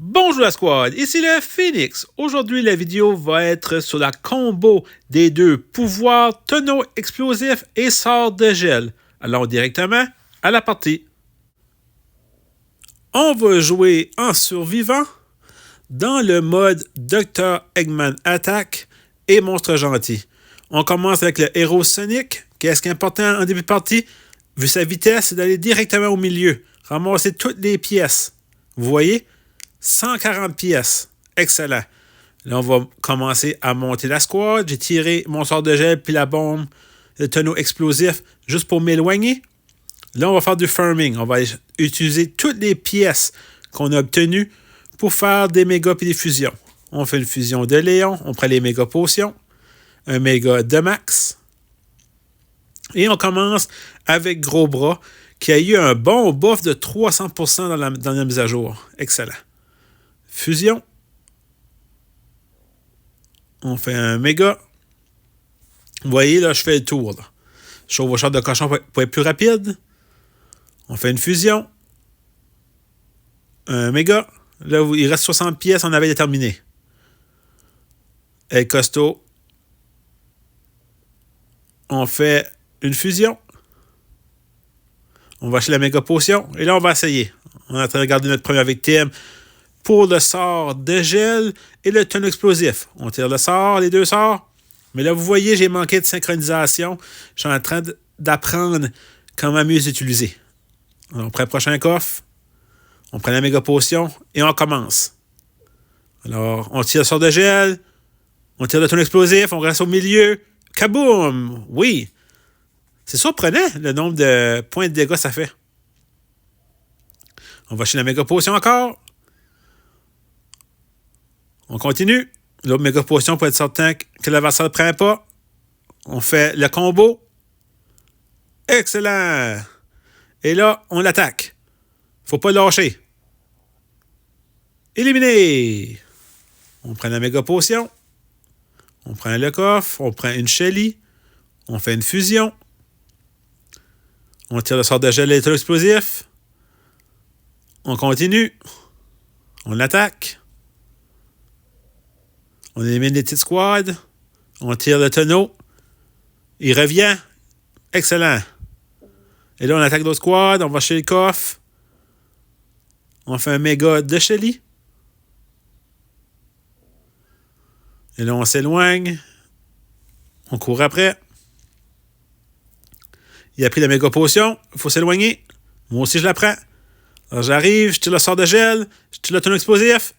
Bonjour la squad, ici le Phoenix. Aujourd'hui, la vidéo va être sur la combo des deux pouvoirs tonneau explosif et sort de gel. Allons directement à la partie. On va jouer en survivant dans le mode Dr. Eggman Attack et Monstre Gentil. On commence avec le héros Sonic. Qu'est-ce qui est important en début de partie? Vu sa vitesse, c'est d'aller directement au milieu. Ramasser toutes les pièces. Vous voyez? 140 pièces. Excellent. Là, on va commencer à monter la squad. J'ai tiré mon sort de gel puis la bombe, le tonneau explosif, juste pour m'éloigner. Là, on va faire du farming. On va utiliser toutes les pièces qu'on a obtenues pour faire des méga et des fusions. On fait une fusion de Léon. On prend les méga potions. Un méga de max. Et on commence avec Gros Bras, qui a eu un bon buff de 300% dans la dernière mise à jour. Excellent. Fusion. On fait un méga. Vous voyez, là, je fais le tour. Là. Je chauffe au char de cochon pour être plus rapide. On fait une fusion. Un méga. Là, il reste 60 pièces, on avait déterminé. El costaud. On fait une fusion. On va acheter la méga potion. Et là, on va essayer. On est en train de regarder notre première victime pour le sort de gel et le tonneau explosif. On tire le sort, les deux sorts. Mais là, vous voyez, j'ai manqué de synchronisation. Je suis en train d'apprendre comment mieux les utiliser. Alors, on prend le prochain coffre. On prend la méga potion et on commence. Alors, on tire le sort de gel. On tire le tonneau explosif. On reste au milieu. Kaboom! Oui! C'est surprenant le nombre de points de dégâts que ça fait. On va chez la méga potion encore. On continue. L'autre méga potion pour être certain que l'adversaire ne prend pas. On fait le combo. Excellent! Et là, on l'attaque. Faut pas lâcher. Éliminé! On prend la méga potion. On prend le coffre. On prend une Shelly. On fait une fusion. On tire le sort de gel et l'état explosif. On continue. On l'attaque. On élimine les petites squads. On tire le tonneau. Il revient. Excellent. Et là, on attaque d'autres squads. On va chez le coffre. On fait un méga de Shelly. Et là, on s'éloigne. On court après. Il a pris la méga potion. Il faut s'éloigner. Moi aussi, je la prends. Alors, j'arrive. Je tire le sort de gel. Je tire le tonneau explosif.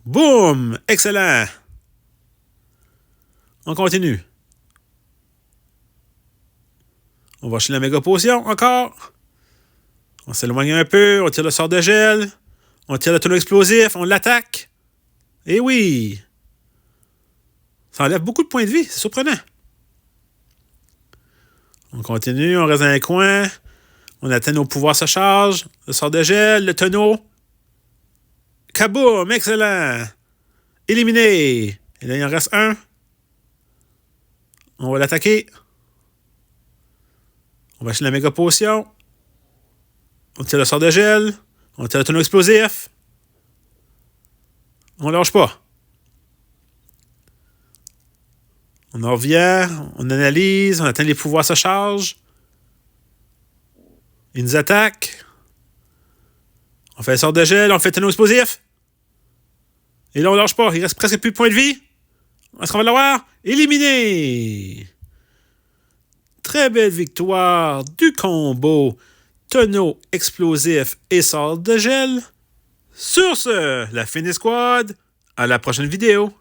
Boum! Excellent! On continue. On va chez la méga potion encore. On s'éloigne un peu. On tire le sort de gel. On tire le tonneau explosif. On l'attaque. Et oui! Ça enlève beaucoup de points de vie. C'est surprenant. On continue. On reste dans un coin. On atteint nos pouvoirs se charge. Le sort de gel. Le tonneau. Kaboom! Excellent! Éliminé! Et là, il en reste un. On va l'attaquer. On va acheter la méga potion. On tire le sort de gel. On tire le tonneau explosif. On lâche pas. On en revient. On analyse. On atteint les pouvoirs se charge. Ils nous attaquent. On fait le sort de gel. On fait le tonneau explosif. Et là, on lâche pas. Il reste presque plus de points de vie. Est-ce qu'on va l'avoir? Éliminé! Très belle victoire du combo tonneau explosif et sort de gel. Sur ce, la Phoenix Squad. À la prochaine vidéo.